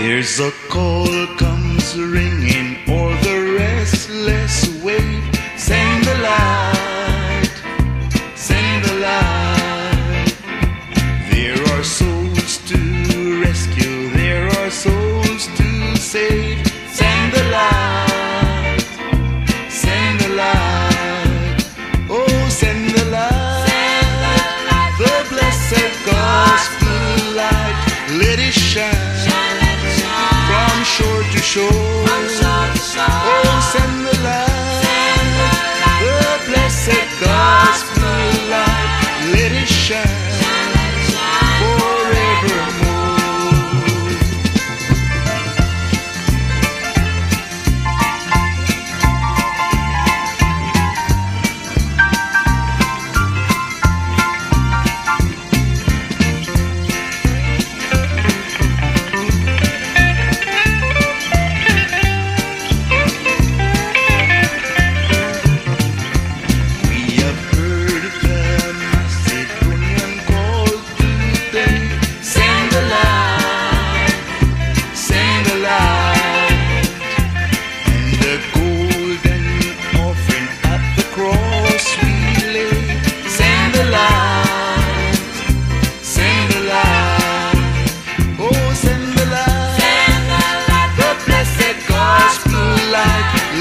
There's a call comes ringing o'er the restless wave. Send the light, send the light. There are souls to rescue, there are souls to save. Send the light, send the light. Oh, send the light, the blessed gospel light. Let it shine from shore to shore. Oh, send the light, the blessed gospel light. Let it shine forevermore.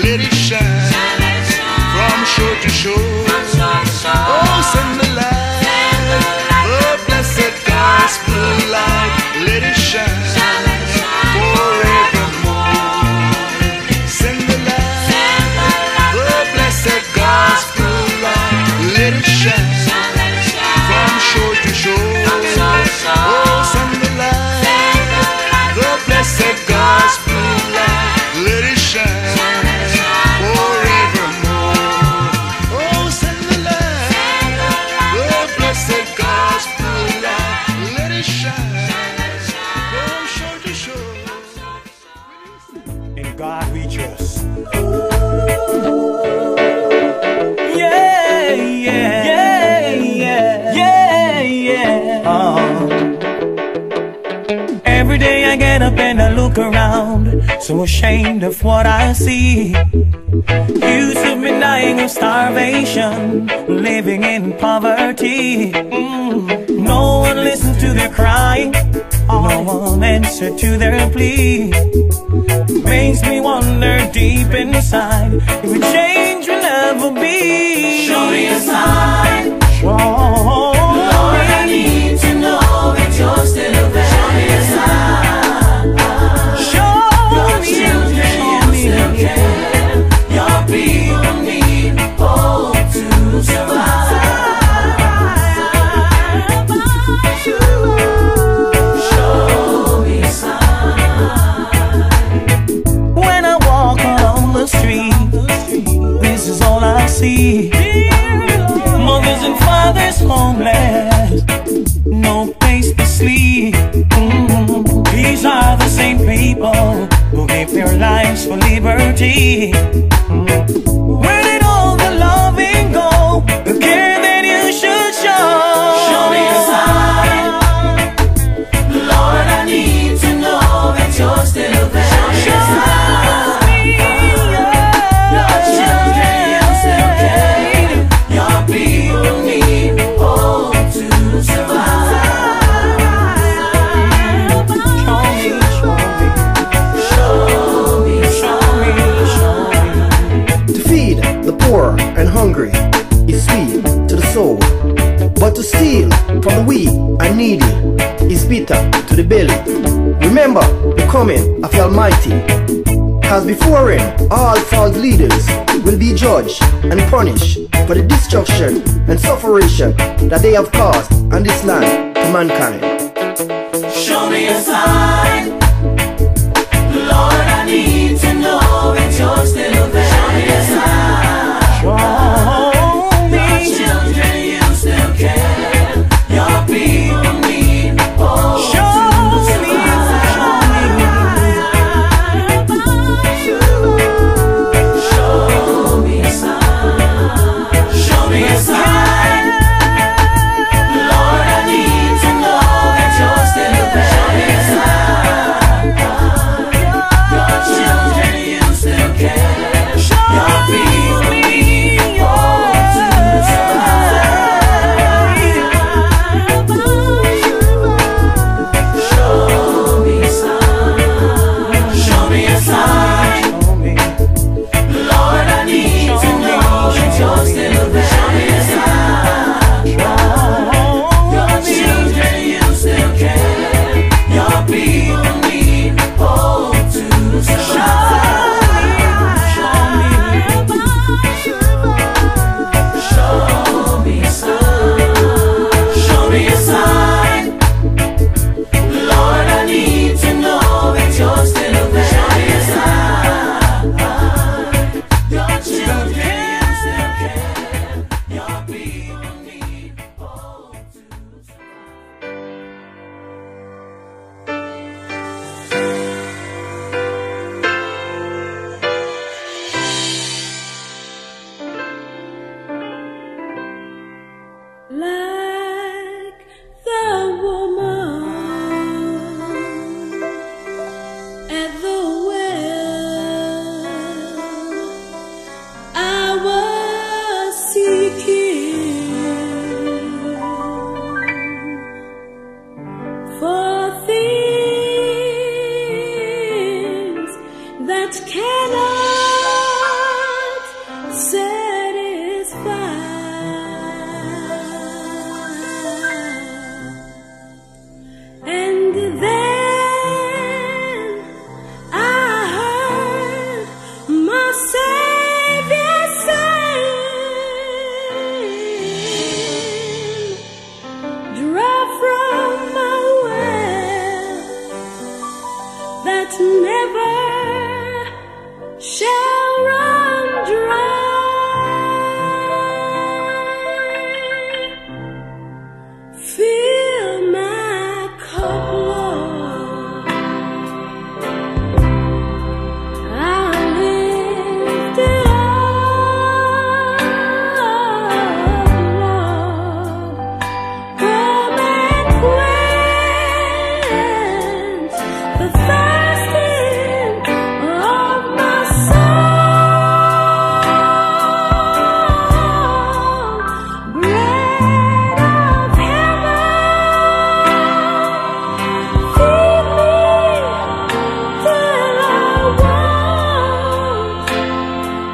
Let it shine from shore to shore. Oh, send the light, the blessed gospel light. Let it shine forevermore. Send the light, the blessed gospel light. Let it shine from shore to shore. Oh, send the light, the blessed gospel light. Let it shine. In God we trust. Yeah, yeah, yeah, yeah, yeah, yeah. Every day I get up and I look around, so ashamed of what I see. Used to be dying of starvation, living in poverty. No one listens to their crying, no one answers to their plea. Makes me wonder deep inside if a change will ever be. Show me a sign. Show Lord, I need to know that you're still there. Show me a sign. Your children, you still care. Your people need hope to survive. Show me a sign. When I walk along the street, this is all I see. Mothers and fathers homeless, no place to sleep. These are the same people who gave their lives for liberty. Where did all the loving go? The care that you should show. Show me a sign. Lord, I need to know that you're still there. Show me a sign. Your children, you still care. Your people need hope to survive. To feed the poor and hungry is sweet to the soul, but to steal from the weak and needy is bitter to the belly. Remember the coming of the Almighty, as before him all false leaders will be judged and punished for the destruction and suffering that they have caused on this land to mankind. Show me a sign. Lord, I need to know that you're still there. Show me a sign. Your children, you still care. Your people need hope to survive. Show me a sign. Show me a sign. Lord, I need to know that you're still there. Show me a sign. at the well I was seeking for things that cannot satisfy. And then I heard my Savior saying, draw from a well that never shall run dry. Fill my cup, Lord. I'll lift it up, Lord. Come and quench the thirsting of my soul. Bread of heaven, feed me till I want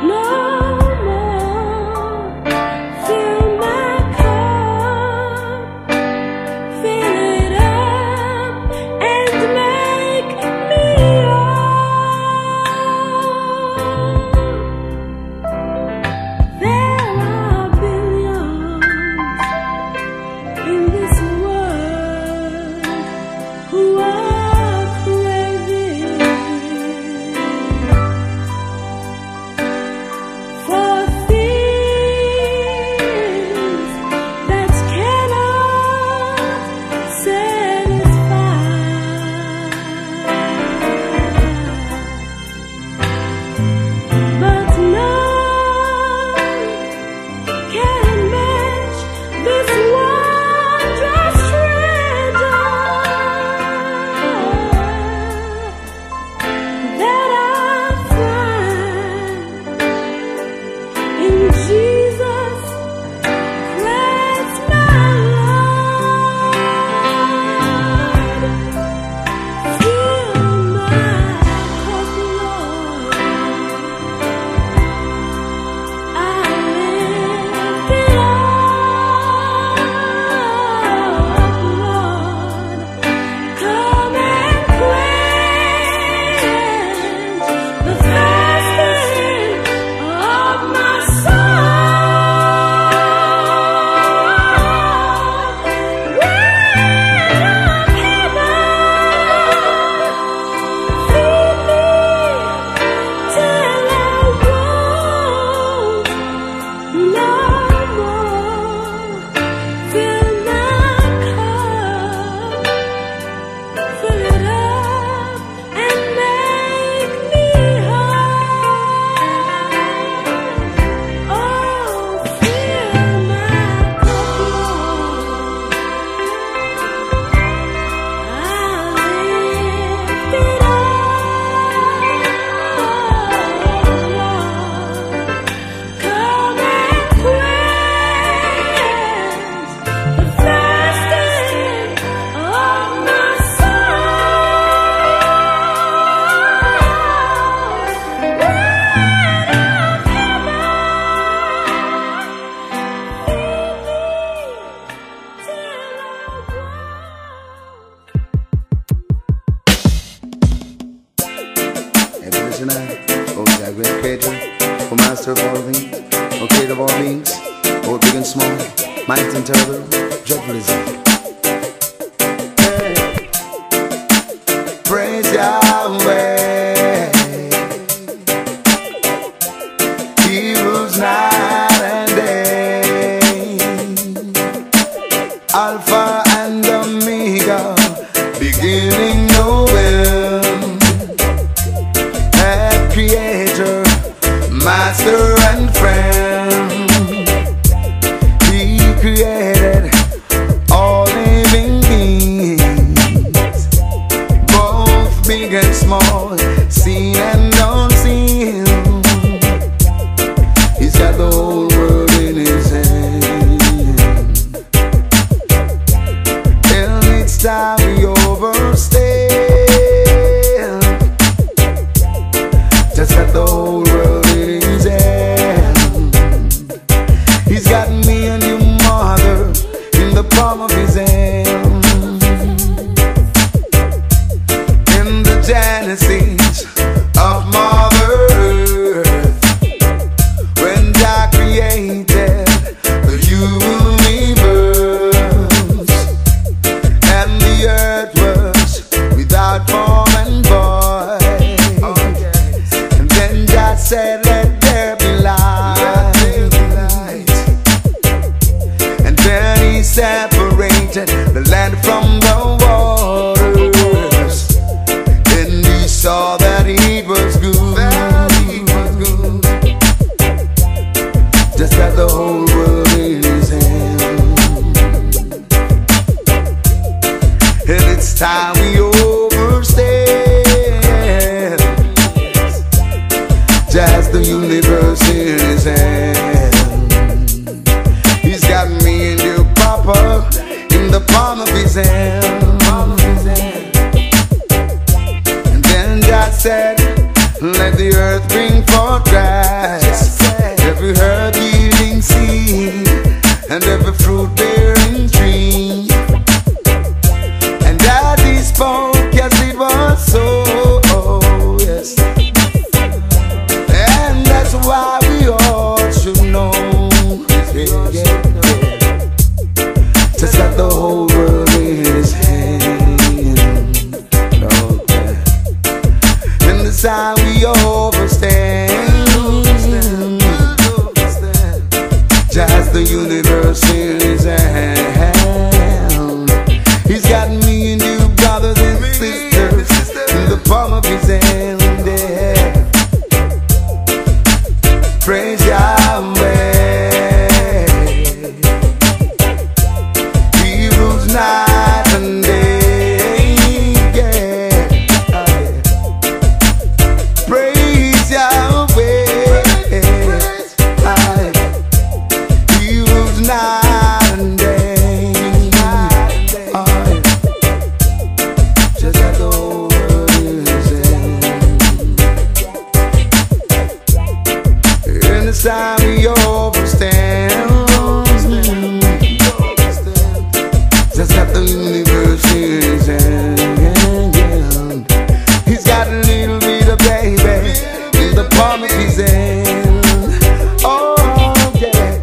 no more. Fill my cup, fill it up, and make me whole. There are billions in this world who are craving for things that cannot satisfy. But none can match this wondrous treasure that I find in Jesus Christ my Lord. Fill my cup, Lord. I lift it up, Lord. Come and quench the thirsting of my soul. Bread of heaven, feed me till I want no more. Fill my cup, fill it up, and make me whole. Oh, fill my cup, Lord. I'll lift it up, Lord. Come and quench the thirsting of my soul. Bread of heaven, feed me till I want. Evolutionary, oh, that great creator, oh, master of all things, oh, creator of all beings, oh, big and small, mighty and terrible, dreadful is he. Hey. Praise Yahweh, He rules night and day, Alpha and Omega, beginning nowhere. Creator, master and friend, He created all living beings, both big and small, seen and unseen. He's got the whole world in his hand. And it's time we overstay. Just got the whole world in his hand. He's got me and your mother in the palm of his hand. In the Genesis of Mother Earth, when God created the universe, and the earth was without form and void, and then God said, "Let there be light." And then He separated the land from the waters, and He saw that it was good. Just got the whole world in His hand. And it's time we overstand. Just the universe in His hand. He's got me and you, Papa, in the palm of His hand. And then God said, "Let the earth bring forth grass, every herb yielding seed, and every fruit bearing tree." And that He spoke, yes, it was so, yes. And that's why we all should know, just got the whole world in His hand. And this time we overstand. Just the universe in His hand. He's got me and you, brothers and sisters, in the palm of His hand. Yeah. Praise Yahweh. He rules night and day. Yeah. Praise Yahweh. He rules night and day. Just got the whole world in His hand. In this time we overstand. Just got the universe in His hand. He's got a little bit of baby in the palm of His hand. Oh yeah.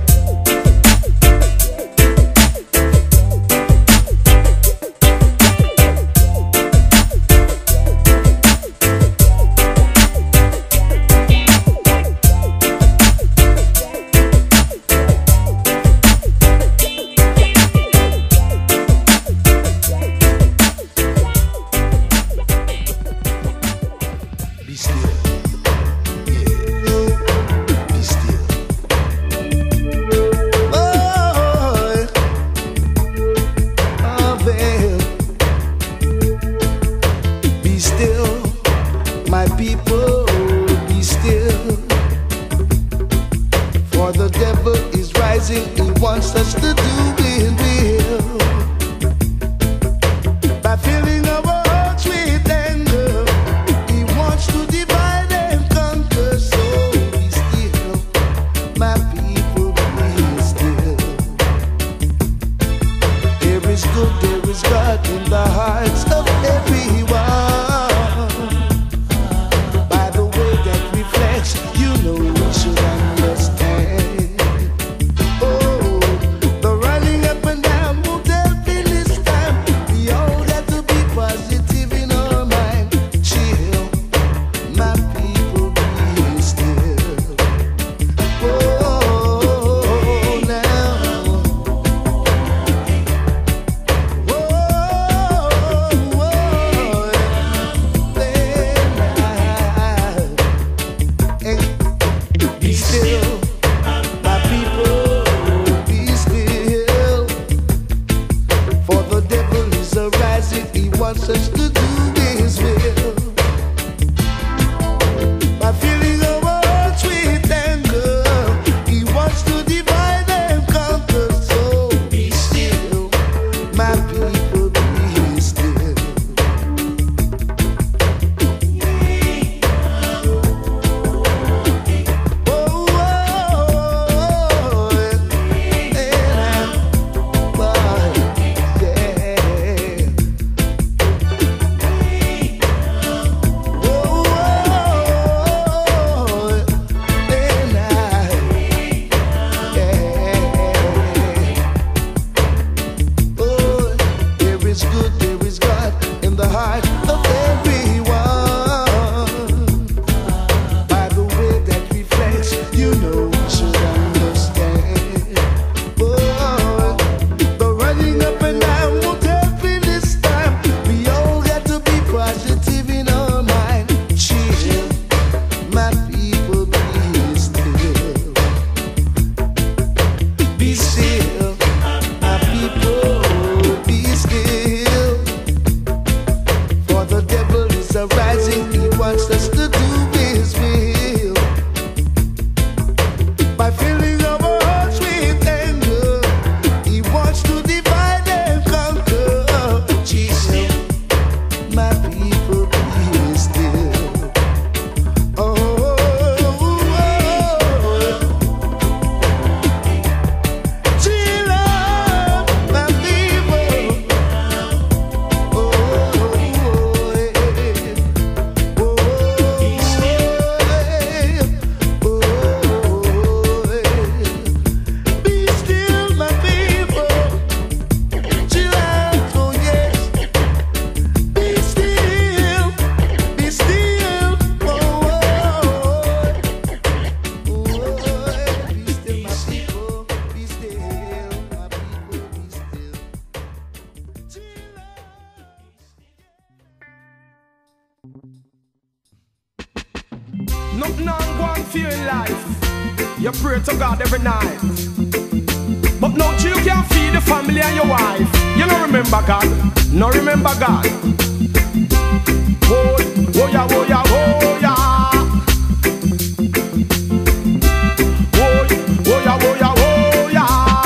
Be still. Yeah. Be still. Oh, well. Be still, my people, be still. For the devil is rising, he wants us to do his will. By filling our hearts with anger, he wants to divide Nothing on one fear in life. You pray to God every night. But no, you can't feed the family and your wife. You don't remember God. No remember God. Oh, oh yeah, oh yeah, oh yeah. Oh, oh yeah, oh yeah, oh yeah.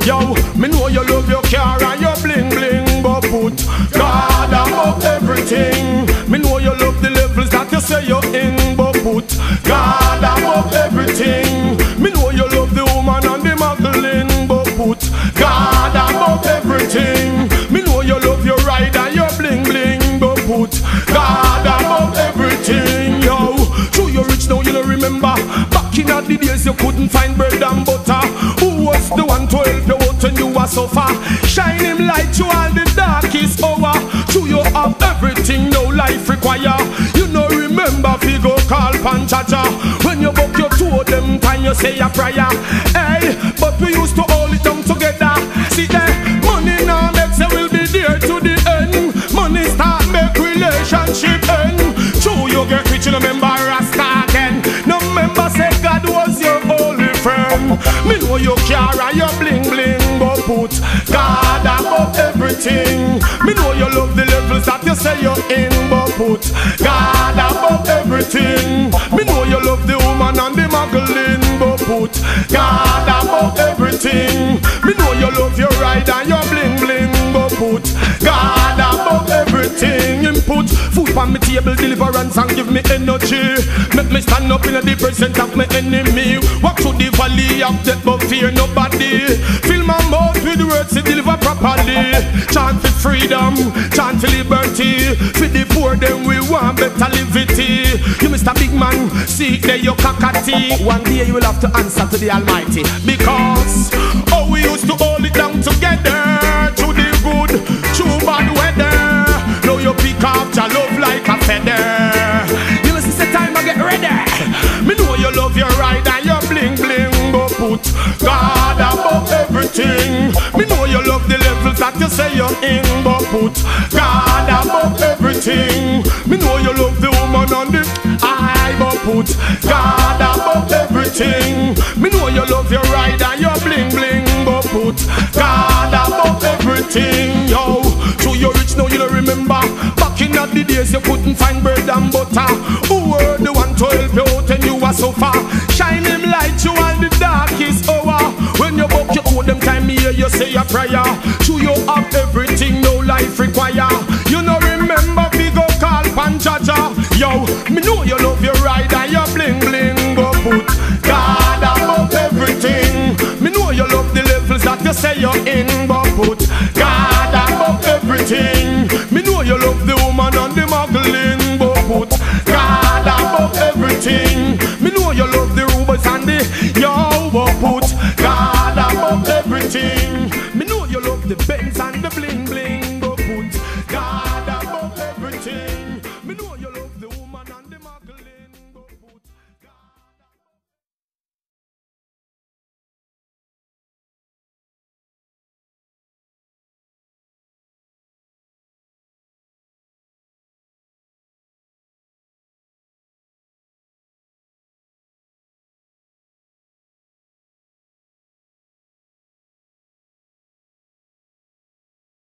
Yo, me know you love your car and your bling bling, but put God above everything. Me know you love the levels that you say you're in, but put God above everything. Me know you love the woman and the muggling, but put God above everything. Me know you love your ride and your bling bling, but put God above everything. Yo, so you're rich now, you don't remember. Back in the days you couldn't find bread and butter. Who was the one to help you out when you were so far? Shine him light you all the darkest hour. So you have everything no life require. You know remember fi go call Panchacha. When you book your two them time you say a prayer. Hey, but we used to hold it down together. See there, money now makes you will be there to the end. Money start make relationship end. So you get rich you remember Rasta again. No member say God was your only friend. Me know you care and you bling bling, but put God above everything. Me know you love the levels that you say you're in, but put God above everything. Me know you love the woman and the muggling, but put God above everything. Me know you love your ride and your bling bling, but put God above everything. Input food on my table, deliverance and give me energy. Make me stand up in the presence of my enemy. Walk through the valley of death but fear nobody. Fill my mouth with words to deliver properly. Chant for freedom, chant for liberty. For the poor then we want better liberty. You Mr. Big Man, see there your cockatee. One day you will have to answer to the Almighty. Because oh we used to hold it down together. Through the good, through bad weather. Now you pick up your love like a feather. You listen to time I get ready. Me know you love your ride and your bling bling, but put God above everything. Me know you love the levels that you say you're in, but put God above everything. Me know you love the woman on the eye, but put God above everything. Me know you love your ride and your bling bling, but put God above everything. Yo, so you're rich now, you don't remember. Back in the days you couldn't find bread and butter. Who were the one to help you out and you were so far? Shine him light you on the darkest hour. When you book your code them time me hear you say a prayer. So you have everything no life require. You know remember we go call Panchacha. Yo, me know you love your ride and your bling bling, but put God above everything. Me know you love the levels that you say you're in, but put God above everything. Me know you love the woman and the muggling, but put God above everything.